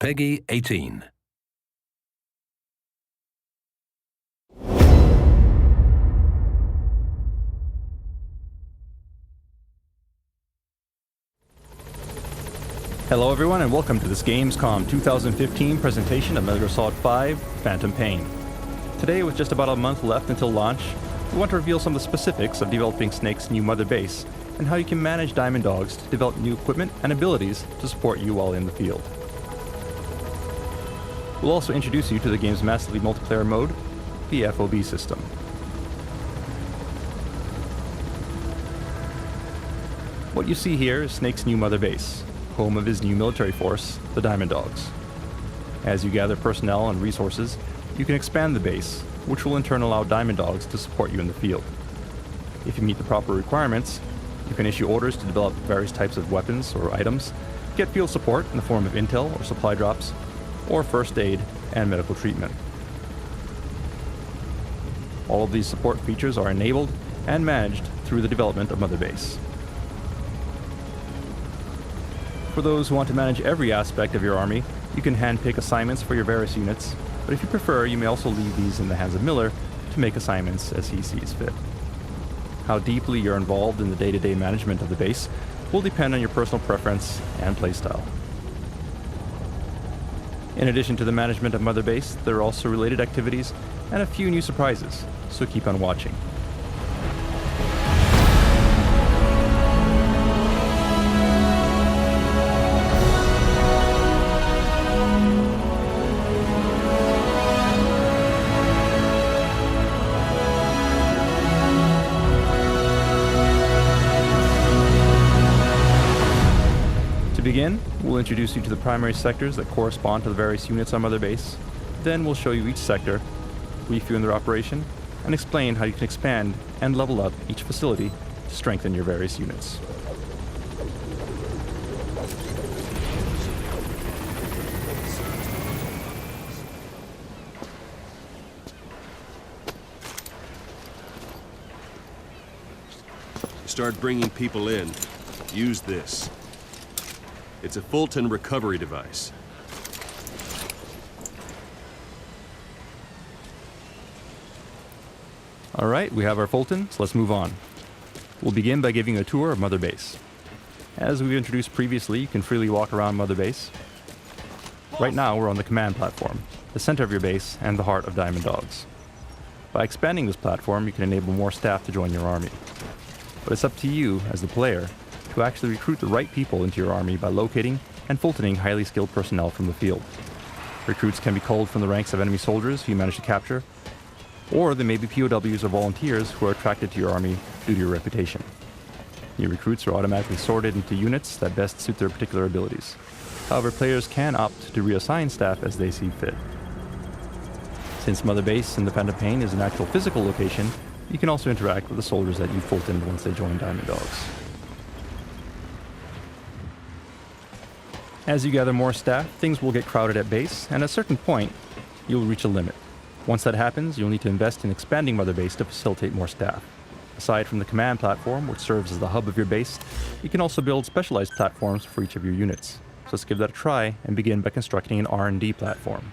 PEGI 18. Hello everyone and welcome to this Gamescom 2015 presentation of Metal Gear Solid 5 Phantom Pain. Today, with just about a month left until launch, we want to reveal some of the specifics of developing Snake's new mother base and how you can manage Diamond Dogs to develop new equipment and abilities to support you while in the field. We'll also introduce you to the game's massively multiplayer mode, the FOB system. What you see here is Snake's new mother base, home of his new military force, the Diamond Dogs. As you gather personnel and resources, you can expand the base, which will in turn allow Diamond Dogs to support you in the field. If you meet the proper requirements, you can issue orders to develop various types of weapons or items, get field support in the form of intel or supply drops, or first aid and medical treatment. All of these support features are enabled and managed through the development of Mother Base. For those who want to manage every aspect of your army, you can handpick assignments for your various units, but if you prefer, you may also leave these in the hands of Miller to make assignments as he sees fit. How deeply you're involved in the day-to-day management of the base will depend on your personal preference and playstyle. In addition to the management of Mother Base, there are also related activities and a few new surprises, so keep on watching. To begin, we'll introduce you to the primary sectors that correspond to the various units on Mother Base. Then we'll show you each sector, brief you in their operation, and explain how you can expand and level up each facility to strengthen your various units. Start bringing people in. Use this. It's a Fulton recovery device. Alright, we have our Fulton, so let's move on. We'll begin by giving a tour of Mother Base. As we've introduced previously, you can freely walk around Mother Base. Right now, we're on the command platform, the center of your base and the heart of Diamond Dogs. By expanding this platform, you can enable more staff to join your army. But it's up to you, as the player, to actually recruit the right people into your army by locating and Fultoning highly skilled personnel from the field. Recruits can be culled from the ranks of enemy soldiers who you manage to capture, or they may be POWs or volunteers who are attracted to your army due to your reputation. New recruits are automatically sorted into units that best suit their particular abilities. However, players can opt to reassign staff as they see fit. Since Mother Base in the Phantom Pain is an actual physical location, you can also interact with the soldiers that you Fultoned once they join Diamond Dogs. As you gather more staff, things will get crowded at base, and at a certain point, you'll reach a limit. Once that happens, you'll need to invest in expanding Mother Base to facilitate more staff. Aside from the command platform, which serves as the hub of your base, you can also build specialized platforms for each of your units. So let's give that a try and begin by constructing an R&D platform.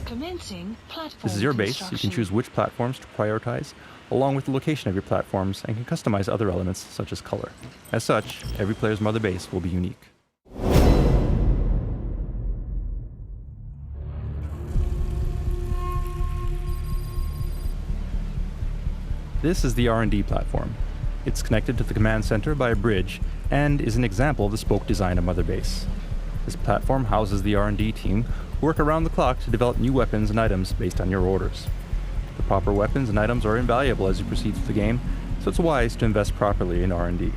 Commencing platform This is your base, so you can choose which platforms to prioritize, along with the location of your platforms, and can customize other elements such as color. As such, every player's Mother Base will be unique. This is the R&D platform. It's connected to the command center by a bridge and is an example of the spoke design of Mother Base. This platform houses the R&D team who work around the clock to develop new weapons and items based on your orders. The proper weapons and items are invaluable as you proceed through the game, so it's wise to invest properly in R&D.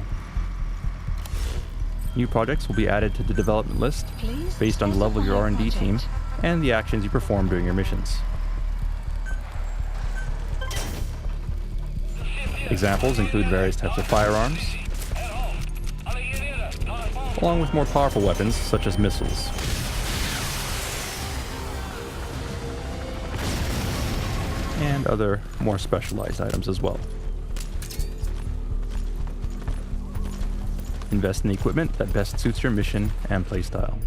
New projects will be added to the development list based on the level of your R&D team and the actions you perform during your missions. Examples include various types of firearms, along with more powerful weapons such as missiles. And other more specialized items as well. Invest in the equipment that best suits your mission and playstyle.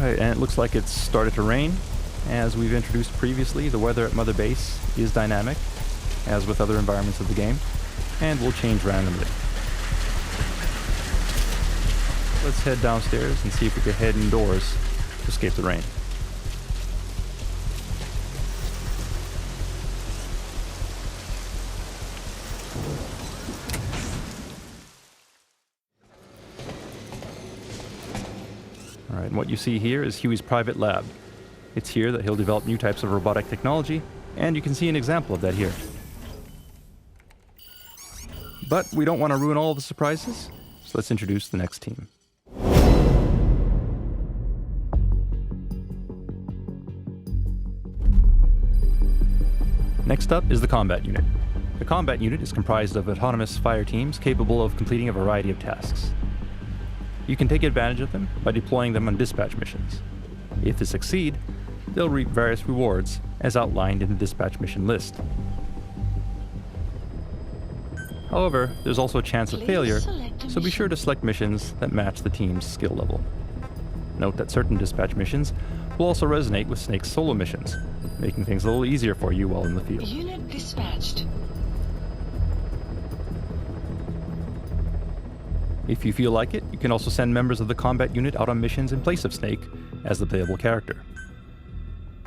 Alright, and it looks like it's started to rain. As we've introduced previously, the weather at Mother Base is dynamic, as with other environments of the game, and will change randomly. Let's head downstairs and see if we can head indoors to escape the rain. Alright, and what you see here is Huey's private lab. It's here that he'll develop new types of robotic technology, and you can see an example of that here. But we don't want to ruin all of the surprises, so let's introduce the next team. Next up is the combat unit. The combat unit is comprised of autonomous fire teams capable of completing a variety of tasks. You can take advantage of them by deploying them on dispatch missions. If they succeed, they'll reap various rewards as outlined in the dispatch mission list. However, there's also a chance of failure, so be sure to select missions that match the team's skill level. Note that certain dispatch missions will also resonate with Snake's solo missions, making things a little easier for you while in the field. Unit dispatched. If you feel like it, you can also send members of the combat unit out on missions in place of Snake as the playable character.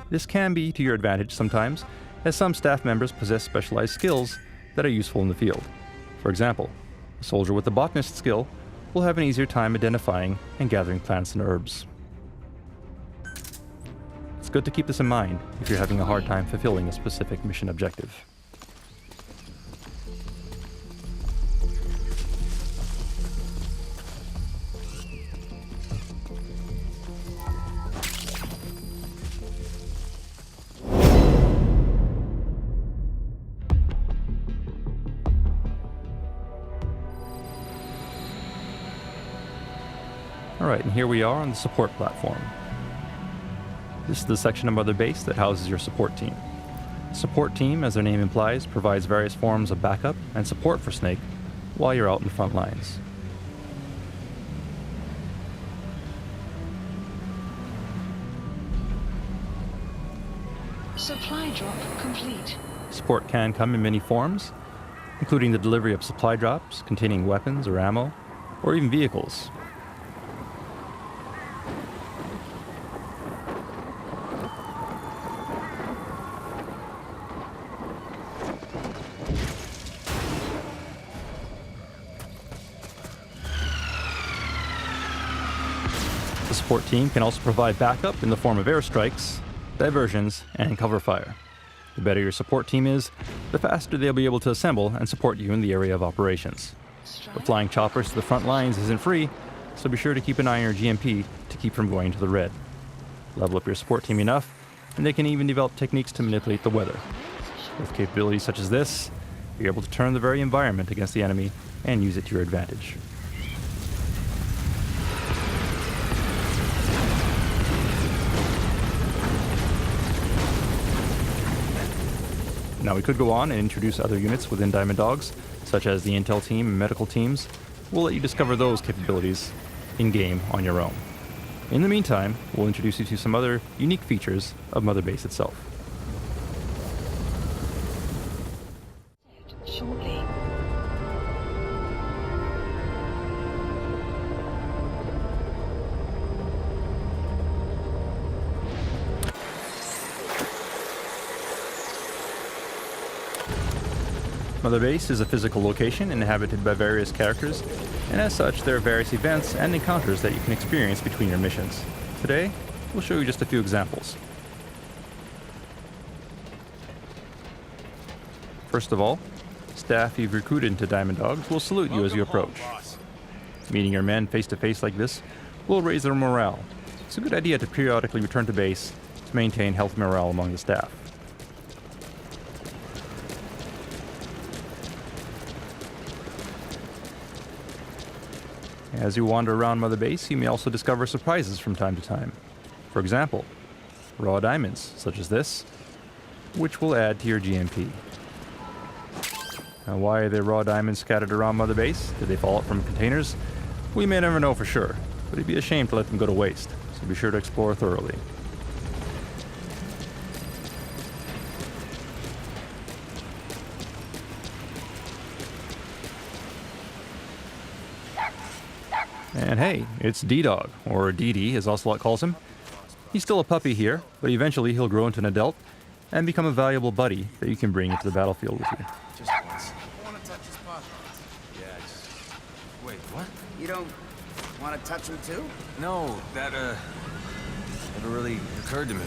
This can be to your advantage sometimes, as some staff members possess specialized skills that are useful in the field. For example, a soldier with the botanist skill will have an easier time identifying and gathering plants and herbs. It's good to keep this in mind if you're having a hard time fulfilling a specific mission objective. Alright, and here we are on the support platform. This is the section of Mother Base that houses your support team. The support team, as their name implies, provides various forms of backup and support for Snake while you're out in the front lines. Supply drop complete. Support can come in many forms, including the delivery of supply drops containing weapons or ammo, or even vehicles. The support team can also provide backup in the form of airstrikes, diversions, and cover fire. The better your support team is, the faster they'll be able to assemble and support you in the area of operations. But flying choppers to the front lines isn't free, so be sure to keep an eye on your GMP to keep from going to the red. Level up your support team enough, and they can even develop techniques to manipulate the weather. With capabilities such as this, you're able to turn the very environment against the enemy and use it to your advantage. Now we could go on and introduce other units within Diamond Dogs, such as the Intel team and medical teams. We'll let you discover those capabilities in-game on your own. In the meantime, we'll introduce you to some other unique features of Mother Base itself. Shortly. Mother Base is a physical location inhabited by various characters, and as such, there are various events and encounters that you can experience between your missions. Today, we'll show you just a few examples. First of all, staff you've recruited into Diamond Dogs will salute you as you approach. Meeting your men face to face like this will raise their morale. It's a good idea to periodically return to base to maintain healthy morale among the staff. As you wander around Mother Base, you may also discover surprises from time to time. For example, raw diamonds, such as this, which will add to your GMP. Now, why are there raw diamonds scattered around Mother Base? Did they fall out from containers? We may never know for sure, but it'd be a shame to let them go to waste, so be sure to explore thoroughly. And hey, it's D-Dog, or DD as Ocelot calls him. He's still a puppy here, but eventually he'll grow into an adult and become a valuable buddy that you can bring into the battlefield with you. Just once. I want to touch his paw. Yeah, wait, what? You don't want to touch him too? No, that, never really occurred to me.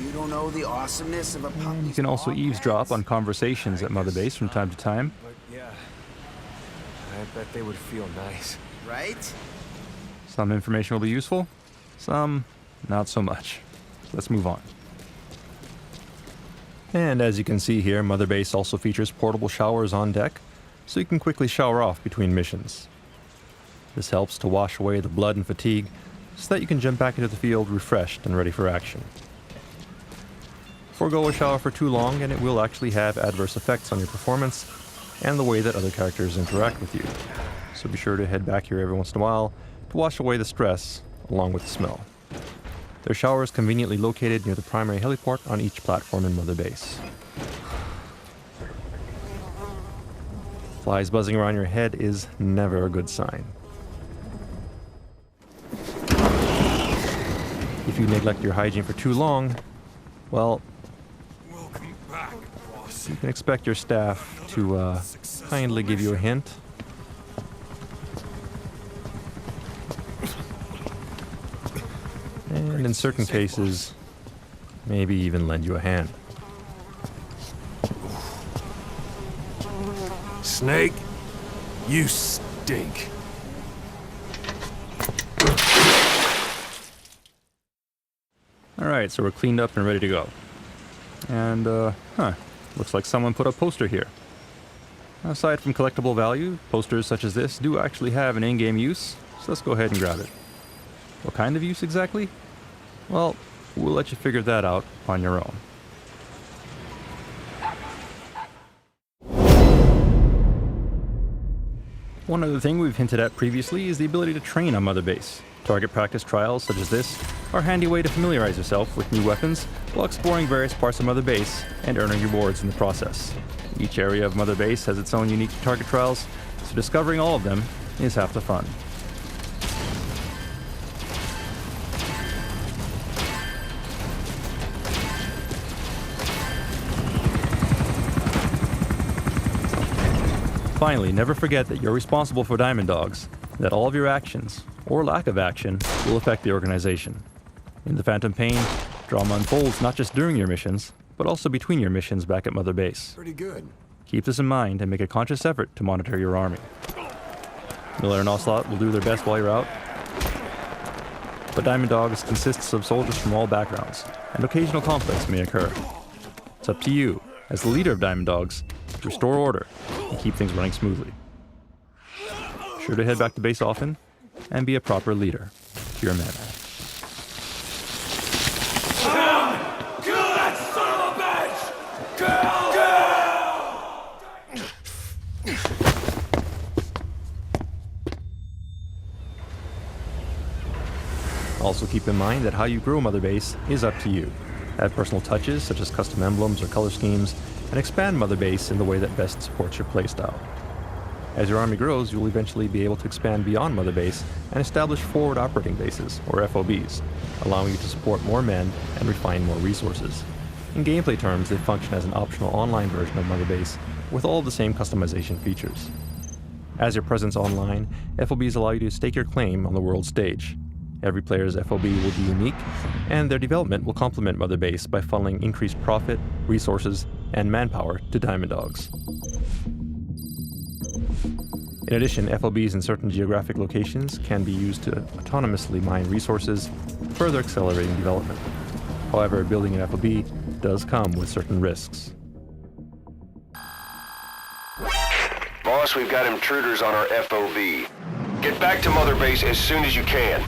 You don't know the awesomeness of a puppy. You can also eavesdrop on conversations at Mother Base from time to time. But yeah, I bet they would feel nice. Right? Some information will be useful, some not so much. Let's move on. And as you can see here, Mother Base also features portable showers on deck, so you can quickly shower off between missions. This helps to wash away the blood and fatigue, so that you can jump back into the field refreshed and ready for action. Forgo a shower for too long and it will actually have adverse effects on your performance and the way that other characters interact with you. So be sure to head back here every once in a while to wash away the stress along with the smell. Their shower is conveniently located near the primary heliport on each platform in Mother Base. Flies buzzing around your head is never a good sign. If you neglect your hygiene for too long, well, Welcome back, boss. you can expect your staff to kindly give you a hint. And in certain cases, maybe even lend you a hand. Snake, you stink. Alright, so we're cleaned up and ready to go. And, looks like someone put a poster here. Aside from collectible value, posters such as this do actually have an in-game use, so let's go ahead and grab it. What kind of use exactly? Well, we'll let you figure that out on your own. One other thing we've hinted at previously is the ability to train on Mother Base. Target practice trials such as this are a handy way to familiarize yourself with new weapons while exploring various parts of Mother Base and earning rewards in the process. Each area of Mother Base has its own unique target trials, so discovering all of them is half the fun. Finally, never forget that you're responsible for Diamond Dogs, that all of your actions, or lack of action, will affect the organization. In the Phantom Pain, drama unfolds not just during your missions, but also between your missions back at Mother Base. Pretty good. Keep this in mind and make a conscious effort to monitor your army. Miller and Ocelot will do their best while you're out, but Diamond Dogs consists of soldiers from all backgrounds, and occasional conflicts may occur. It's up to you, as the leader of Diamond Dogs, to restore order and keep things running smoothly. Sure to head back to base often and be a proper leader to your men. Kill that son of a bitch! Also keep in mind that how you grow Mother Base is up to you. Add personal touches such as custom emblems or color schemes, and expand Mother Base in the way that best supports your playstyle. As your army grows, you'll eventually be able to expand beyond Mother Base and establish forward operating bases, or FOBs, allowing you to support more men and refine more resources. In gameplay terms, they function as an optional online version of Mother Base with all the same customization features. As your presence online, FOBs allow you to stake your claim on the world stage. Every player's FOB will be unique, and their development will complement Mother Base by funneling increased profit, resources, and manpower to Diamond Dogs. In addition, FOBs in certain geographic locations can be used to autonomously mine resources, further accelerating development. However, building an FOB does come with certain risks. Boss, we've got intruders on our FOB. Get back to Mother Base as soon as you can.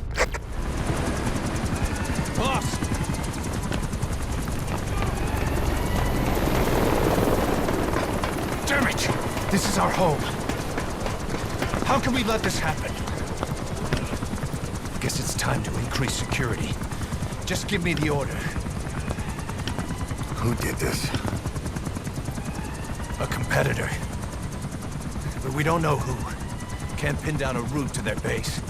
Boss! Damn it! This is our home. How can we let this happen? Guess it's time to increase security. Just give me the order. Who did this? A competitor. But we don't know who. Can't pin down a route to their base.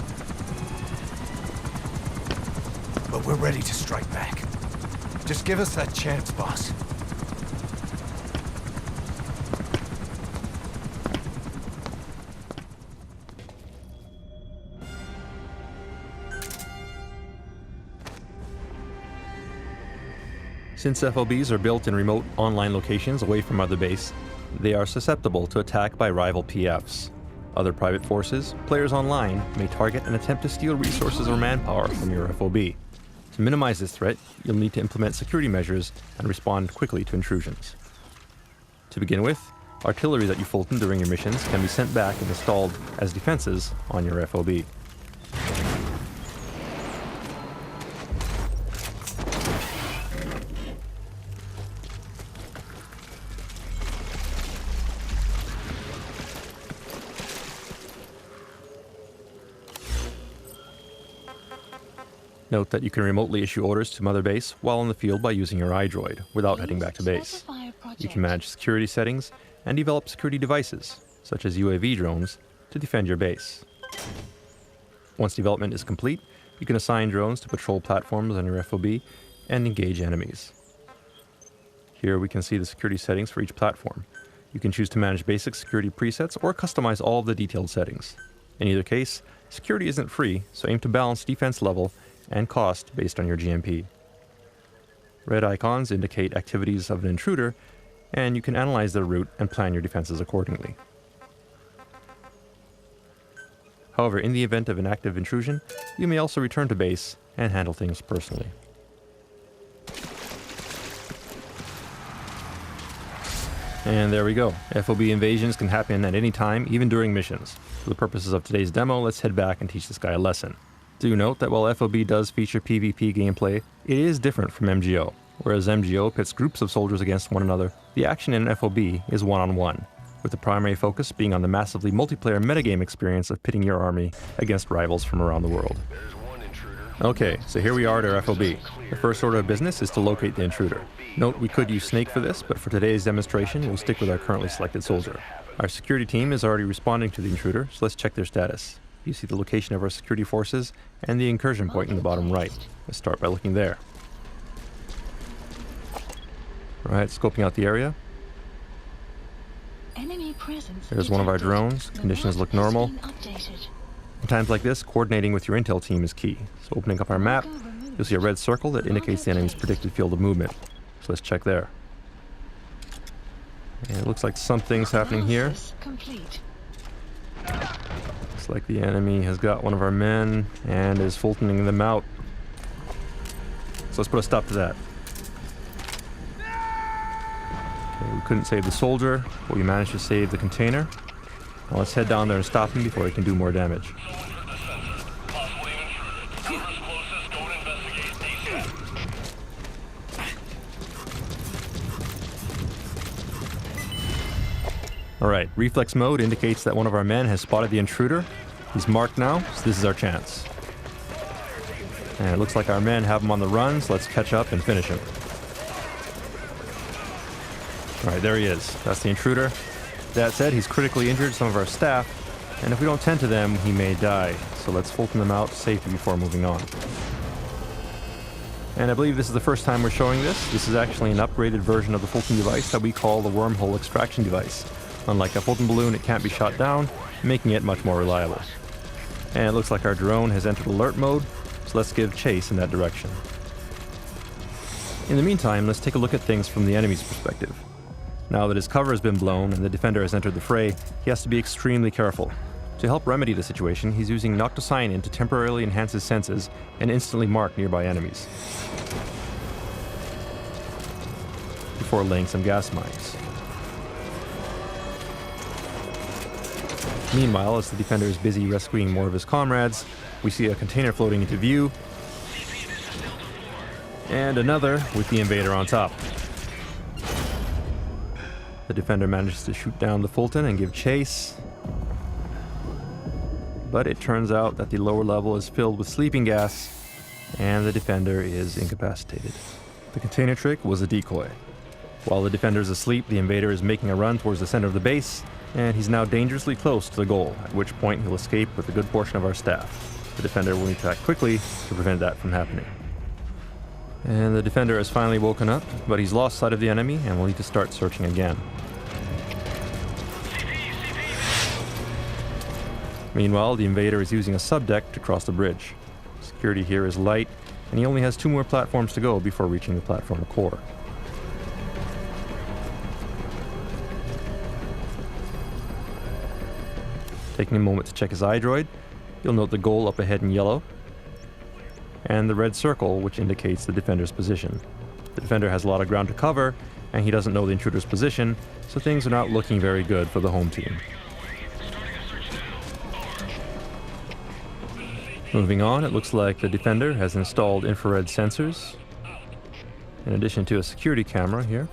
But we're ready to strike back. Just give us that chance, boss. Since FOBs are built in remote online locations away from Mother Base, they are susceptible to attack by rival PFs. Other private forces, players online, may target and attempt to steal resources or manpower from your FOB. To minimize this threat, you'll need to implement security measures and respond quickly to intrusions. To begin with, artillery that you Fulton during your missions can be sent back and installed as defenses on your FOB. Note that you can remotely issue orders to Mother Base while on the field by using your iDroid, without heading back to base. You can manage security settings and develop security devices, such as UAV drones, to defend your base. Once development is complete, you can assign drones to patrol platforms on your FOB and engage enemies. Here we can see the security settings for each platform. You can choose to manage basic security presets or customize all of the detailed settings. In either case, security isn't free, so aim to balance defense level and cost based on your GMP. Red icons indicate activities of an intruder, and you can analyze their route and plan your defenses accordingly. However, in the event of an active intrusion, you may also return to base and handle things personally. And there we go. FOB invasions can happen at any time, even during missions. For the purposes of today's demo, let's head back and teach this guy a lesson. Do note that while FOB does feature PvP gameplay, it is different from MGO. Whereas MGO pits groups of soldiers against one another, the action in FOB is one-on-one, with the primary focus being on the massively multiplayer metagame experience of pitting your army against rivals from around the world. Okay, so here we are at our FOB. The first order of business is to locate the intruder. Note we could use Snake for this, but for today's demonstration, we'll stick with our currently selected soldier. Our security team is already responding to the intruder, so let's check their status. You see the location of our security forces and the incursion point in the bottom right. Let's start by looking there. Alright, scoping out the area. There's one of our drones. Conditions look normal. In times like this, coordinating with your intel team is key. So opening up our map, you'll see a red circle that indicates the enemy's predicted field of movement. So let's check there. And it looks like something's happening here. Looks like the enemy has got one of our men and is Fultoning them out. So let's put a stop to that. Okay, we couldn't save the soldier, but we managed to save the container. Now let's head down there and stop him before he can do more damage. Alright, reflex mode indicates that one of our men has spotted the intruder. He's marked now, so this is our chance. And it looks like our men have him on the run, so let's catch up and finish him. Alright, there he is. That's the intruder. That said, he's critically injured some of our staff, and if we don't tend to them, he may die. So let's Fulton them out to safety before moving on. And I believe this is the first time we're showing this. This is actually an upgraded version of the Fulton device that we call the wormhole extraction device. Unlike a Fulton balloon, it can't be shot down, making it much more reliable. And it looks like our drone has entered alert mode, so let's give chase in that direction. In the meantime, let's take a look at things from the enemy's perspective. Now that his cover has been blown and the defender has entered the fray, he has to be extremely careful. To help remedy the situation, he's using Noctocyanin to temporarily enhance his senses and instantly mark nearby enemies, before laying some gas mines. Meanwhile, as the defender is busy rescuing more of his comrades, we see a container floating into view, and another with the invader on top. The defender manages to shoot down the Fulton and give chase. but it turns out that the lower level is filled with sleeping gas, and the defender is incapacitated. The container trick was a decoy. While the defender is asleep, the invader is making a run towards the center of the base, and he's now dangerously close to the goal, at which point he'll escape with a good portion of our staff. The defender will need to act quickly to prevent that from happening. And the defender has finally woken up, but he's lost sight of the enemy and will need to start searching again. Meanwhile, the invader is using a subdeck to cross the bridge. Security here is light, and he only has 2 more platforms to go before reaching the platform core. Taking a moment to check his iDroid, you'll note the goal up ahead in yellow, and the red circle, which indicates the defender's position. The defender has a lot of ground to cover, and he doesn't know the intruder's position, so things are not looking very good for the home team. Moving on, it looks like the defender has installed infrared sensors, in addition to a security camera here.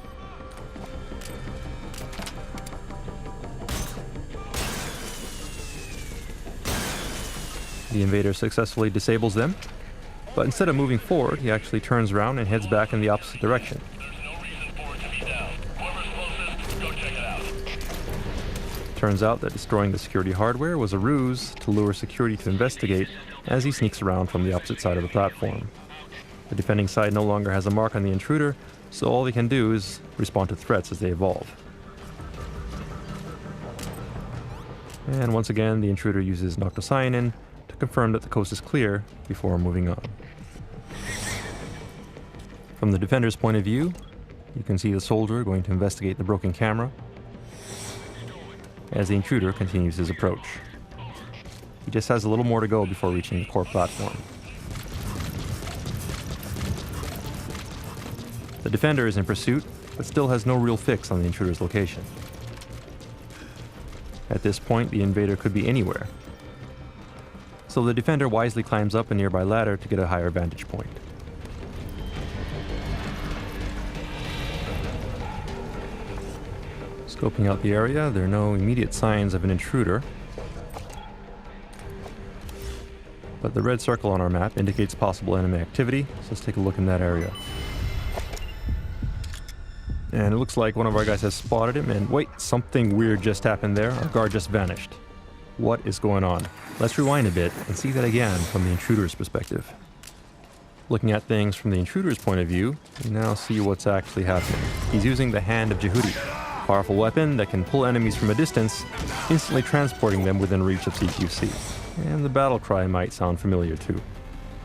The invader successfully disables them, but instead of moving forward, he actually turns around and heads back in the opposite direction. Turns out that destroying the security hardware was a ruse to lure security to investigate as he sneaks around from the opposite side of the platform. The defending side no longer has a mark on the intruder, so all they can do is respond to threats as they evolve. And once again, the intruder uses noctocyanin to confirm that the coast is clear before moving on. From the defender's point of view, you can see the soldier going to investigate the broken camera as the intruder continues his approach. He just has a little more to go before reaching the core platform. The defender is in pursuit, but still has no real fix on the intruder's location. At this point, the invader could be anywhere, so the defender wisely climbs up a nearby ladder to get a higher vantage point. Scoping out the area, there are no immediate signs of an intruder, but the red circle on our map indicates possible enemy activity, so let's take a look in that area. And it looks like one of our guys has spotted him, and wait, something weird just happened there. Our guard just vanished. What is going on? Let's rewind a bit and see that again from the intruder's perspective. Looking at things from the intruder's point of view, we now see what's actually happening. He's using the Hand of Jehudi, a powerful weapon that can pull enemies from a distance, instantly transporting them within reach of CQC. And the battle cry might sound familiar too.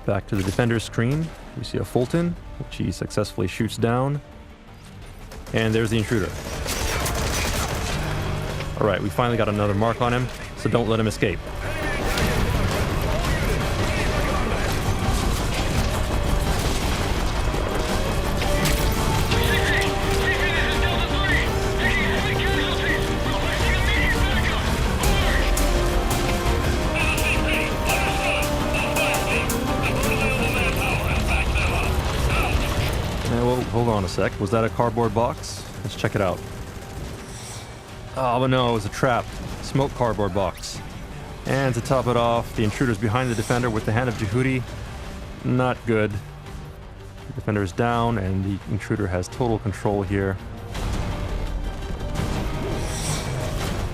Back to the defender's screen, we see a Fulton, which he successfully shoots down. And there's the intruder. Alright, we finally got another mark on him, so don't let him escape. Hold on a sec. Was that a cardboard box? Let's check it out. Oh, but no, it was a trap. Smoke cardboard box. And to top it off, the intruder's behind the defender with the Hand of Jehudi. Not good. The defender is down, and the intruder has total control here.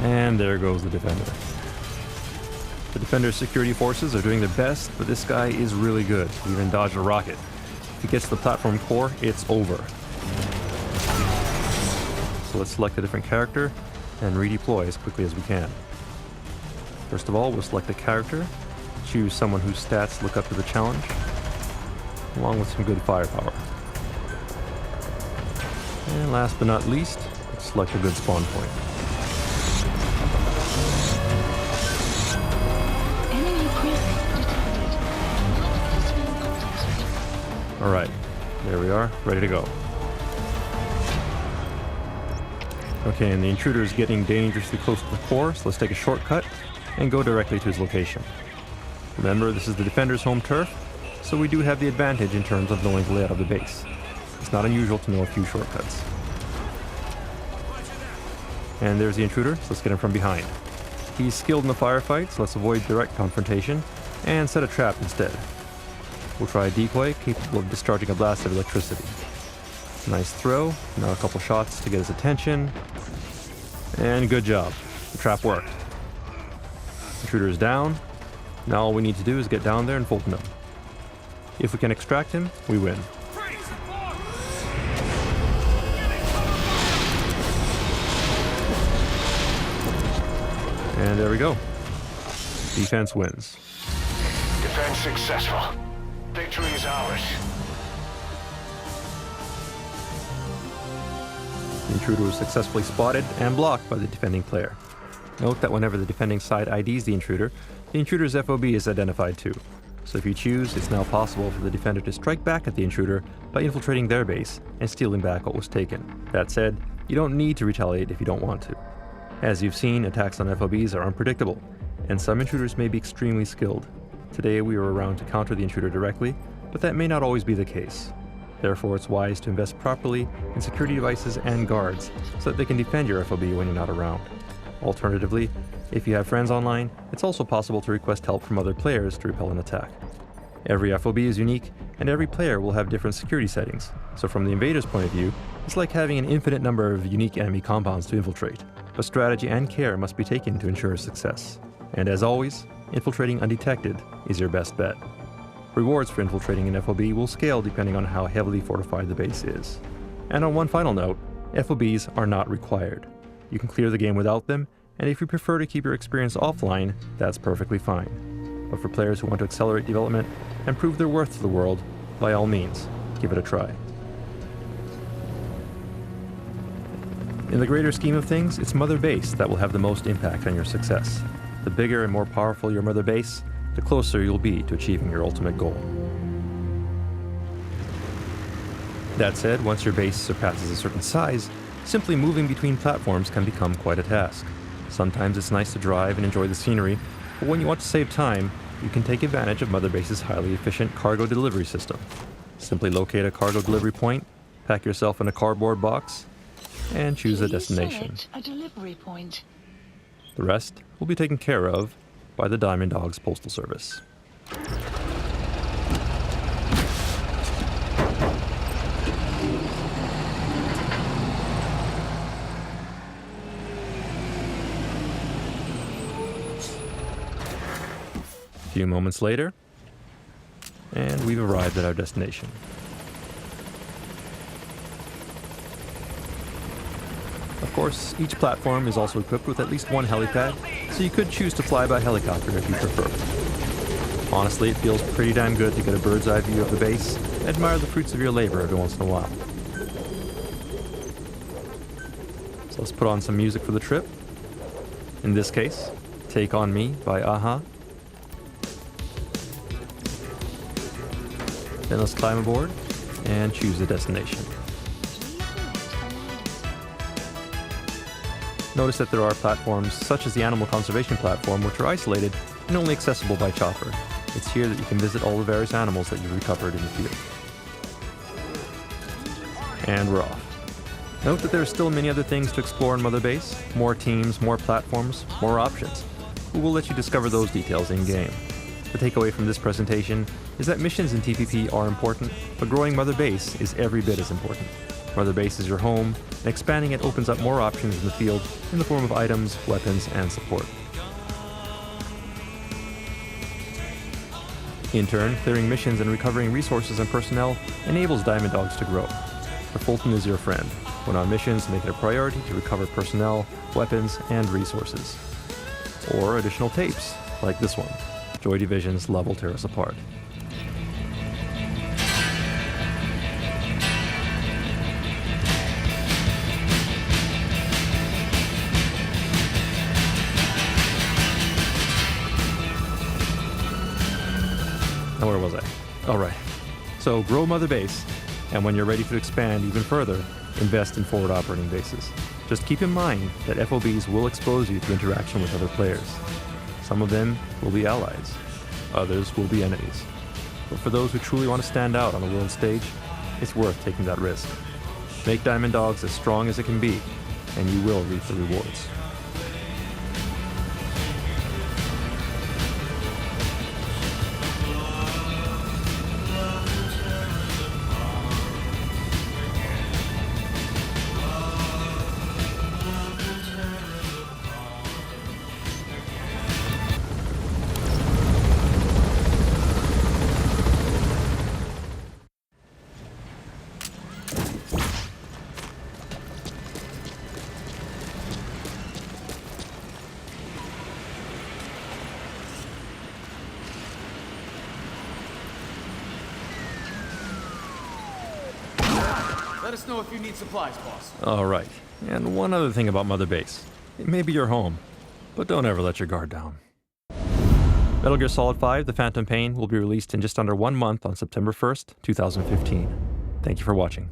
And there goes the defender. The defender's security forces are doing their best, but this guy is really good. He even dodged a rocket. If he gets to the platform core, it's over. So let's select a different character and redeploy as quickly as we can. First of all, we'll select a character, choose someone whose stats look up to the challenge, along with some good firepower. And last but not least, let's select a good spawn point. Alright, there we are, ready to go. Okay, and the intruder is getting dangerously close to the core, so let's take a shortcut and go directly to his location. Remember, this is the defender's home turf, so we do have the advantage in terms of knowing the layout of the base. It's not unusual to know a few shortcuts. And there's the intruder, so let's get him from behind. He's skilled in the firefight, so let's avoid direct confrontation and set a trap instead. We'll try a decoy capable of discharging a blast of electricity. Nice throw, now a couple shots to get his attention, and good job. The trap worked. Intruder is down. Now all we need to do is get down there and Fulton him. If we can extract him, we win. And there we go. Defense wins. Defense successful. Victory is ours. The intruder was successfully spotted and blocked by the defending player. Note that whenever the defending side IDs the intruder's FOB is identified too. So if you choose, it's now possible for the defender to strike back at the intruder by infiltrating their base and stealing back what was taken. That said, you don't need to retaliate if you don't want to. As you've seen, attacks on FOBs are unpredictable, and some intruders may be extremely skilled. Today we were around to counter the intruder directly, but that may not always be the case. Therefore, it's wise to invest properly in security devices and guards so that they can defend your FOB when you're not around. Alternatively, if you have friends online, it's also possible to request help from other players to repel an attack. Every FOB is unique, and every player will have different security settings, so from the invader's point of view, it's like having an infinite number of unique enemy compounds to infiltrate, but strategy and care must be taken to ensure success. And as always, infiltrating undetected is your best bet. Rewards for infiltrating an FOB will scale depending on how heavily fortified the base is. And on one final note, FOBs are not required. You can clear the game without them, and if you prefer to keep your experience offline, that's perfectly fine. But for players who want to accelerate development and prove their worth to the world, by all means, give it a try. In the greater scheme of things, it's Mother Base that will have the most impact on your success. The bigger and more powerful your Mother Base, the closer you'll be to achieving your ultimate goal. That said, once your base surpasses a certain size, simply moving between platforms can become quite a task. Sometimes it's nice to drive and enjoy the scenery, but when you want to save time, you can take advantage of Mother Base's highly efficient cargo delivery system. Simply locate a cargo delivery point, pack yourself in a cardboard box, and choose a destination. A delivery point. The rest will be taken care of by the Diamond Dogs Postal Service. A few moments later, and we've arrived at our destination. Of course, each platform is also equipped with at least one helipad, so you could choose to fly by helicopter if you prefer. Honestly, it feels pretty damn good to get a bird's eye view of the base and admire the fruits of your labor every once in a while. So let's put on some music for the trip. In this case, Take On Me by Aha. Then let's climb aboard and choose a destination. Notice that there are platforms such as the Animal Conservation Platform which are isolated and only accessible by chopper. It's here that you can visit all the various animals that you've recovered in the field. And we're off. Note that there are still many other things to explore in Mother Base, more teams, more platforms, more options. We will let you discover those details in-game. The takeaway from this presentation is that missions in TPP are important, but growing Mother Base is every bit as important. Mother Base is your home, and expanding it opens up more options in the field in the form of items, weapons, and support. In turn, clearing missions and recovering resources and personnel enables Diamond Dogs to grow. The Fulton is your friend. When on missions, make it a priority to recover personnel, weapons, and resources. Or additional tapes, like this one, Joy Division's Love Will Tear Us Apart. Now where was I? All right. So grow Mother Base, and when you're ready to expand even further, invest in forward operating bases. Just keep in mind that FOBs will expose you to interaction with other players. Some of them will be allies, others will be enemies. But for those who truly want to stand out on the world stage, it's worth taking that risk. Make Diamond Dogs as strong as it can be, and you will reap the rewards. Let us know if you need supplies, boss. All right. And one other thing about Mother Base. It may be your home, but don't ever let your guard down. Metal Gear Solid 5: The Phantom Pain will be released in just under 1 month on September 1st, 2015. Thank you for watching.